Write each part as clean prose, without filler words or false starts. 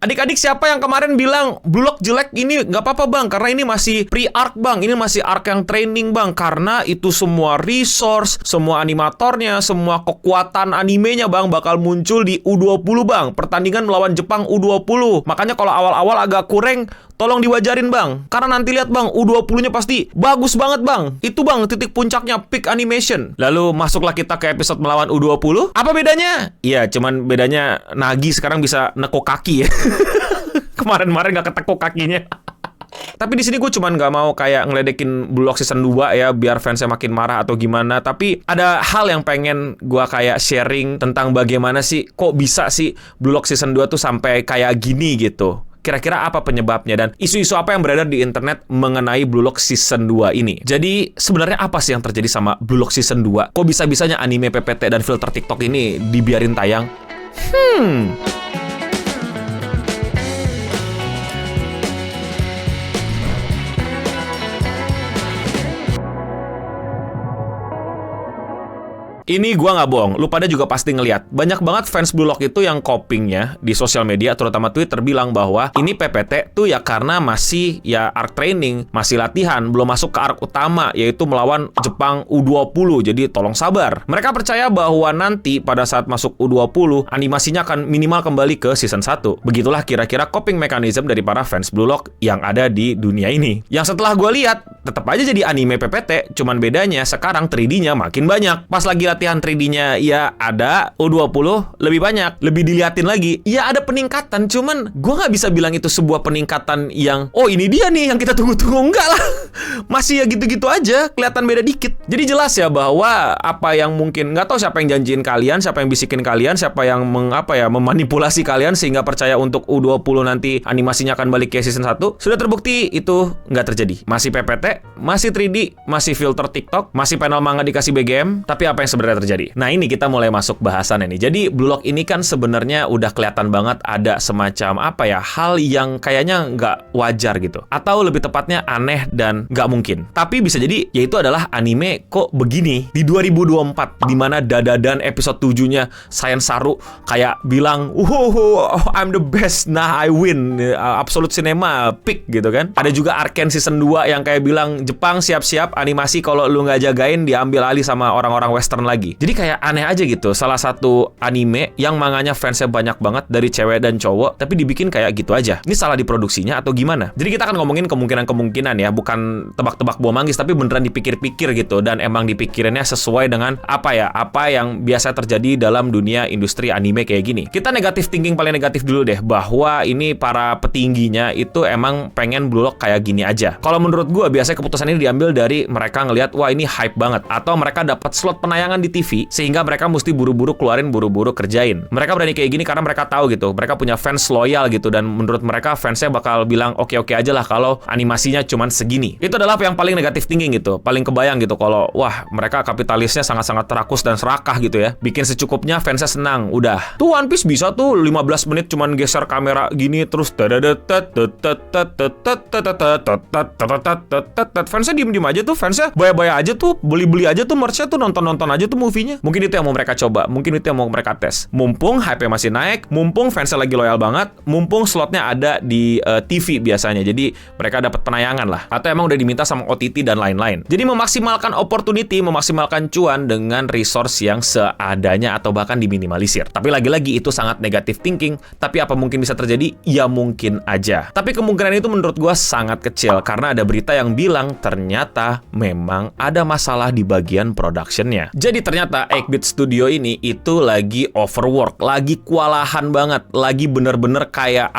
Adik-adik siapa yang kemarin bilang Blue Lock jelek? Ini nggak apa-apa bang, karena ini masih pre-arc bang. Ini masih arc yang training bang. Karena itu semua resource, semua animatornya, semua kekuatan animenya bang bakal muncul di U20 bang. Pertandingan melawan Jepang U20. Makanya kalau awal-awal agak kurang, tolong diwajarin bang. Karena nanti lihat bang, U20-nya pasti bagus banget bang. Itu bang titik puncaknya, peak animation. Lalu masuklah kita ke episode melawan U20. Apa bedanya? Iya, cuman bedanya Nagi sekarang bisa nekuk kaki ya. Kemarin-kemarin gak ketekuk kakinya. Tapi di sini gue cuman nggak mau kayak ngeledekin Blue Lock season 2 ya, biar fansnya makin marah atau gimana. Tapi ada hal yang pengen gue kayak sharing tentang bagaimana sih, kok bisa sih Blue Lock season 2 tuh sampai kayak gini gitu. Kira-kira apa penyebabnya dan isu-isu apa yang beredar di internet mengenai Blue Lock season 2 ini. Jadi sebenarnya apa sih yang terjadi sama Blue Lock season 2? Kok bisa-bisanya anime PPT dan filter TikTok ini dibiarin tayang? Ini gua nggak bohong, lu pada juga pasti ngeliat. Banyak banget fans Blue Lock itu yang copingnya di sosial media, terutama Twitter, bilang bahwa ini PPT tuh ya karena masih ya arc training, masih latihan, belum masuk ke arc utama, yaitu melawan Jepang U20. Jadi tolong sabar. Mereka percaya bahwa nanti pada saat masuk U20, animasinya akan minimal kembali ke season 1. Begitulah kira-kira coping mechanism dari para fans Blue Lock yang ada di dunia ini. Yang setelah gua lihat, tetap aja jadi anime PPT, cuman bedanya sekarang 3D-nya makin banyak. Pas lagi latihan 3D-nya ya ada, U20 lebih banyak, lebih diliatin lagi. Ya ada peningkatan, cuman gue nggak bisa bilang itu sebuah peningkatan yang oh ini dia nih yang kita tunggu-tunggu. Enggak lah. Masih ya gitu-gitu aja, kelihatan beda dikit. Jadi jelas ya bahwa apa yang mungkin, nggak tahu siapa yang janjiin kalian, siapa yang bisikin kalian, siapa yang memanipulasi kalian sehingga percaya untuk U20 nanti animasinya akan balik ke season 1. Sudah terbukti itu nggak terjadi. Masih PPT, masih 3D, masih filter TikTok, masih panel manga dikasih BGM. Tapi apa yang sebenarnya terjadi? Nah ini kita mulai masuk bahasan ini. Jadi Blue Lock ini kan sebenarnya udah kelihatan banget ada semacam hal yang kayaknya nggak wajar gitu, atau lebih tepatnya aneh dan nggak mungkin. Tapi bisa jadi yaitu adalah anime kok begini di 2024, dimana dadadan episode 7-nya Science Saru kayak bilang I'm the best, nah I win, Absolute Cinema peak gitu kan. Ada juga Arcane season 2 yang kayak bilang Jepang siap-siap, animasi kalau lu nggak jagain diambil alih sama orang-orang western lagi. Jadi kayak aneh aja gitu. Salah satu anime yang manganya fansnya banyak banget dari cewek dan cowok, tapi dibikin kayak gitu aja. Ini salah diproduksinya atau gimana? Jadi kita akan ngomongin kemungkinan-kemungkinan ya, bukan tebak-tebak buah manggis, tapi beneran dipikir-pikir gitu. Dan emang dipikirinnya sesuai dengan apa yang biasa terjadi dalam dunia industri anime kayak gini. Kita negatif thinking paling negatif dulu deh, bahwa ini para petingginya itu emang pengen Blue Lock kayak gini aja. Kalau menurut gue biasanya keputusan ini diambil dari mereka ngelihat wah ini hype banget, atau mereka dapat slot penayangan di TV sehingga mereka mesti buru-buru keluarin, buru-buru kerjain. Mereka berani kayak gini karena mereka tahu gitu, mereka punya fans loyal gitu, dan menurut mereka fansnya bakal bilang oke-oke aja lah kalau animasinya cuman segini. Itu adalah yang paling negatif thinking gitu, paling kebayang gitu kalau wah mereka kapitalisnya sangat-sangat terakus dan serakah gitu ya, bikin secukupnya fansnya senang, udah. Tuh One Piece bisa tuh 15 menit cuman geser kamera gini terus fansnya diem-diem aja tuh, fansnya bayar-bayar aja tuh, beli-beli aja tuh merch-nya tuh, nonton-nonton aja tuh movie-nya. Mungkin itu yang mau mereka coba, mungkin itu yang mau mereka tes. Mumpung hype-nya masih naik, mumpung fansnya lagi loyal banget, mumpung slotnya ada di TV biasanya, jadi mereka dapat penayangan lah. Atau emang udah diminta sama OTT dan lain-lain. Jadi memaksimalkan opportunity, memaksimalkan cuan dengan resource yang seadanya atau bahkan diminimalisir. Tapi lagi-lagi itu sangat negative thinking. Tapi apa mungkin bisa terjadi? Ya mungkin aja. Tapi kemungkinan itu menurut gua sangat kecil karena ada berita yang bilang ternyata memang ada masalah di bagian productionnya. Jadi ternyata 8-bit Studio ini itu lagi overwork, lagi kewalahan banget, lagi bener-bener kayak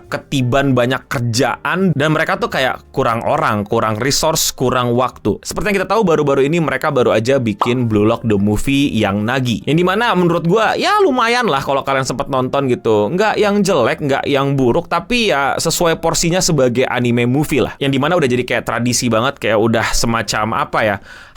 ketiban banyak kerjaan, dan mereka tuh kayak kurang orang, kurang resource, kurang waktu. Seperti yang kita tahu baru-baru ini mereka baru aja bikin Blue Lock the Movie yang Nagi, yang dimana menurut gua ya lumayan lah kalau kalian sempat nonton gitu. Nggak yang jelek, nggak yang buruk, tapi ya sesuai porsinya sebagai anime movie lah, yang dimana udah jadi kayak tradisi banget, kayak udah semacam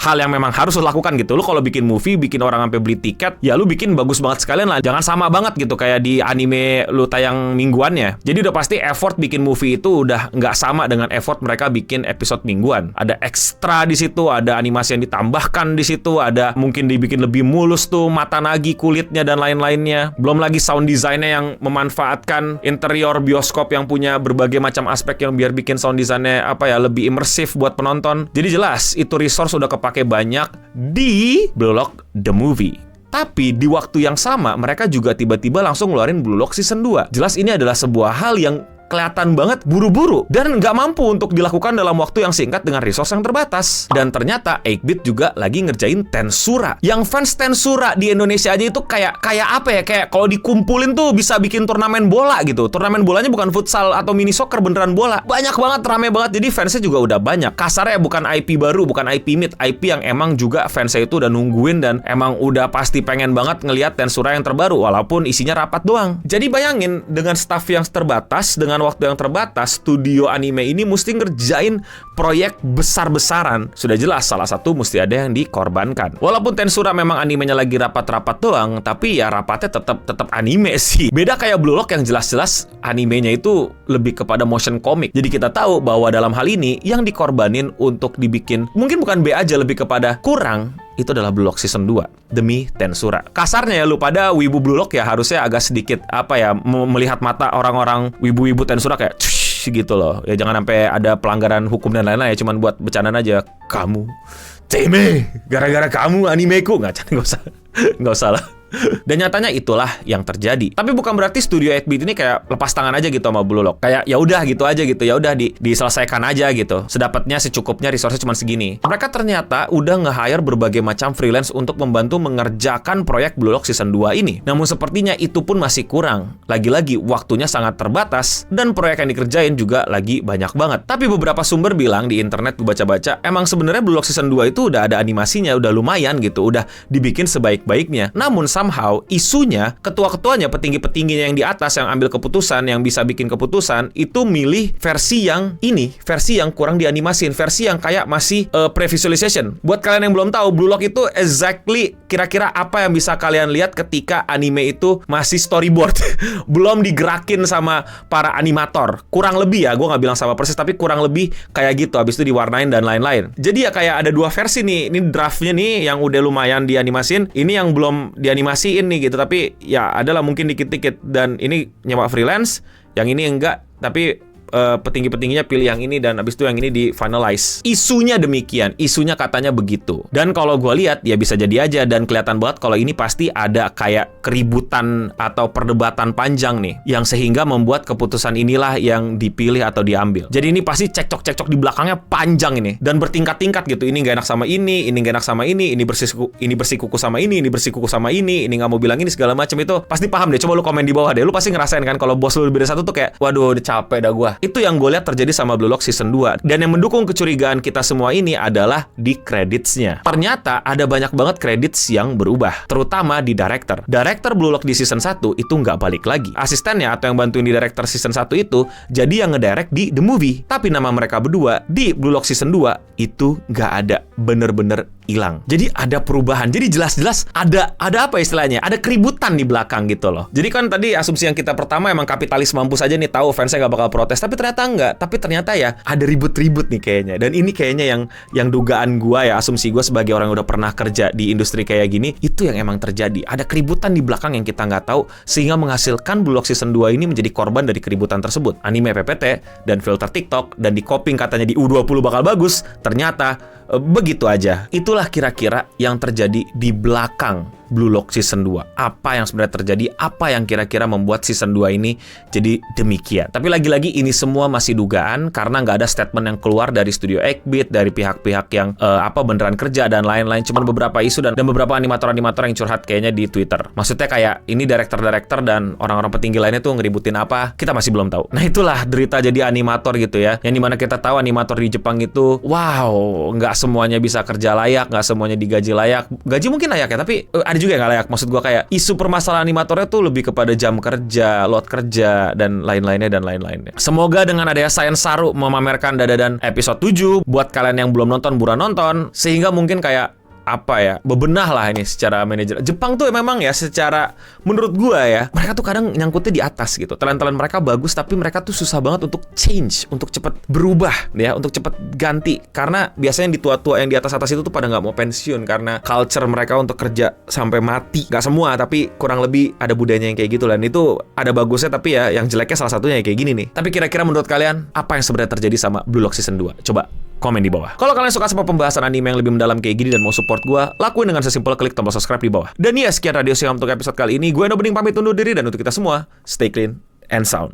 hal yang memang harus lo lakukan gitu. Lu kalau bikin movie, bikin orang sampai beli tiket, ya lu bikin bagus banget sekalian lah. Jangan sama banget gitu kayak di anime lu tayang mingguannya. Jadi udah pasti effort bikin movie itu udah nggak sama dengan effort mereka bikin episode episode mingguan. Ada ekstra di situ, ada animasi yang ditambahkan di situ, ada mungkin dibikin lebih mulus tuh mata nagi, kulitnya dan lain-lainnya. Belum lagi sound design-nya yang memanfaatkan interior bioskop yang punya berbagai macam aspek yang biar bikin sound design-nya lebih imersif buat penonton. Jadi jelas itu resource udah kepake banyak di Blue Lock The Movie. Tapi di waktu yang sama mereka juga tiba-tiba langsung ngeluarin Blue Lock Season 2. Jelas ini adalah sebuah hal yang kelihatan banget buru-buru dan nggak mampu untuk dilakukan dalam waktu yang singkat dengan resource yang terbatas. Dan ternyata 8-bit juga lagi ngerjain Tensura. Yang fans Tensura di Indonesia aja itu kayak apa ya? Kayak kalau dikumpulin tuh bisa bikin turnamen bola gitu. Turnamen bolanya bukan futsal atau mini soccer, beneran bola. Banyak banget, rame banget. Jadi fansnya juga udah banyak. Kasarnya bukan IP baru, bukan IP mid, IP yang emang juga fansnya itu udah nungguin dan emang udah pasti pengen banget ngelihat Tensura yang terbaru walaupun isinya rapat doang. Jadi bayangin dengan staff yang terbatas, dengan waktu yang terbatas, studio anime ini mesti ngerjain proyek besar-besaran. Sudah jelas salah satu mesti ada yang dikorbankan. Walaupun Tensura memang animenya lagi rapat-rapat doang, tapi ya rapatnya tetap anime sih. Beda kayak Blue Lock yang jelas-jelas animenya itu lebih kepada motion comic. Jadi kita tahu bahwa dalam hal ini yang dikorbanin untuk dibikin mungkin bukan B aja, lebih kepada kurang, itu adalah Blue Lock Season 2 demi Tensura. Kasarnya ya, lu pada wibu Blue Lock ya harusnya agak sedikit melihat mata orang-orang wibu-wibu Tensura kayak gitu loh. Ya jangan sampai ada pelanggaran hukum dan lain-lain ya, cuman buat bercandaan aja. Kamu Teme, gara-gara kamu animeku nggak usah lah. Dan nyatanya itulah yang terjadi. Tapi bukan berarti studio 8-bit ini kayak lepas tangan aja gitu sama Blue Lock. Kayak ya udah gitu aja gitu. Ya udah diselesaikan aja gitu. Sedapatnya secukupnya, resource-nya cuma segini. Mereka ternyata udah nge-hire berbagai macam freelance untuk membantu mengerjakan proyek Blue Lock Season 2 ini. Namun sepertinya itu pun masih kurang. Lagi-lagi waktunya sangat terbatas dan proyek yang dikerjain juga lagi banyak banget. Tapi beberapa sumber bilang di internet gue baca-baca, emang sebenarnya Blue Lock Season 2 itu udah ada animasinya, udah lumayan gitu, udah dibikin sebaik-baiknya. Namun somehow isunya, ketua-ketuanya, petinggi-petingginya yang di atas yang ambil keputusan, yang bisa bikin keputusan, itu milih versi yang kurang dianimasin, versi yang kayak masih pre-visualization. Buat kalian yang belum tahu, Blue Lock itu exactly kira-kira apa yang bisa kalian lihat ketika anime itu masih storyboard. Belum digerakin sama para animator. Kurang lebih ya, gue nggak bilang sama persis, tapi kurang lebih kayak gitu, habis itu diwarnain dan lain-lain. Jadi ya kayak ada dua versi nih. Ini draftnya nih yang udah lumayan dianimasin, ini yang belum dianimasiin nih gitu, tapi ya adalah mungkin dikit-dikit, dan ini nyewa freelance, yang ini enggak, tapi petinggi-petingginya pilih yang ini dan habis itu yang ini di finalize. Isunya demikian, isunya katanya begitu. Dan kalau gue lihat ya bisa jadi aja, dan kelihatan banget kalau ini pasti ada kayak keributan atau perdebatan panjang nih, yang sehingga membuat keputusan inilah yang dipilih atau diambil. Jadi ini pasti cekcok-cekcok di belakangnya panjang ini, dan bertingkat-tingkat gitu. Ini nggak enak sama ini nggak enak sama ini bersikuku sama ini bersikuku sama ini nggak mau bilang ini, segala macam. Itu pasti paham deh. Coba lu komen di bawah deh. Lu pasti ngerasain kan kalau bos lu lebih dari satu tuh kayak, waduh udah capek dah gua. Itu yang gue lihat terjadi sama Blue Lock Season 2. Dan yang mendukung kecurigaan kita semua ini adalah di credits-nya. Ternyata ada banyak banget credits yang berubah, terutama di director. Director Blue Lock di Season 1 itu nggak balik lagi. Asistennya atau yang bantuin di director Season 1 itu jadi yang ngedirect di The Movie. Tapi nama mereka berdua di Blue Lock Season 2 itu nggak ada. Bener-bener hilang. Jadi ada perubahan. Jadi jelas-jelas ada apa istilahnya? Ada keributan di belakang gitu loh. Jadi kan tadi asumsi yang kita pertama emang kapitalis mampus aja nih, tahu fansnya nggak bakal protes. Tapi ternyata enggak. Tapi ternyata ya ada ribut-ribut nih kayaknya. Dan ini kayaknya yang dugaan gua ya, asumsi gua sebagai orang yang udah pernah kerja di industri kayak gini, itu yang emang terjadi. Ada keributan di belakang yang kita nggak tahu, sehingga menghasilkan Blue Lock Season 2 ini menjadi korban dari keributan tersebut. Anime PPT dan filter TikTok dan di coping katanya di U20 bakal bagus, ternyata begitu aja. Itulah kira-kira yang terjadi di belakang Blue Lock Season 2. Apa yang sebenarnya terjadi? Apa yang kira-kira membuat Season 2 ini jadi demikian? Tapi lagi-lagi ini semua masih dugaan, karena nggak ada statement yang keluar dari studio 8-bit, dari pihak-pihak yang beneran kerja dan lain-lain. Cuman beberapa isu dan beberapa animator-animator yang curhat kayaknya di Twitter. Maksudnya kayak ini director-director dan orang-orang petinggi lainnya tuh ngeributin apa, kita masih belum tahu. Nah itulah derita jadi animator gitu ya. Yang dimana kita tahu animator di Jepang itu, wow, nggak semuanya bisa kerja layak, nggak semuanya digaji layak. Gaji mungkin layak ya, tapi ada juga yang nggak layak. Maksud gue kayak isu permasalahan animatornya tuh lebih kepada jam kerja, load kerja, dan lain-lainnya. Semoga dengan adanya Science Saru memamerkan Dadadan episode 7 buat kalian yang belum nonton, buruan nonton, sehingga mungkin kayak bebenah lah ini secara manajer. Jepang tuh memang ya secara menurut gua ya, mereka tuh kadang nyangkutnya di atas gitu. Talent-talent mereka bagus tapi mereka tuh susah banget untuk change, untuk cepet berubah ya, untuk cepet ganti. Karena biasanya yang di tua-tua yang di atas-atas itu tuh pada nggak mau pensiun karena culture mereka untuk kerja sampai mati. Nggak semua tapi kurang lebih ada budayanya yang kayak gitu lah. Dan itu ada bagusnya tapi ya yang jeleknya salah satunya kayak gini nih. Tapi kira-kira menurut kalian apa yang sebenarnya terjadi sama Blue Lock Season 2? Coba komen di bawah. Kalau kalian suka sama pembahasan anime yang lebih mendalam kayak gini dan mau support gue, lakuin dengan sesimpel klik tombol subscribe di bawah. Dan ya, sekian Radio Siam untuk episode kali ini. Gue Eno Bening pamit undur diri, dan untuk kita semua, stay clean and sound.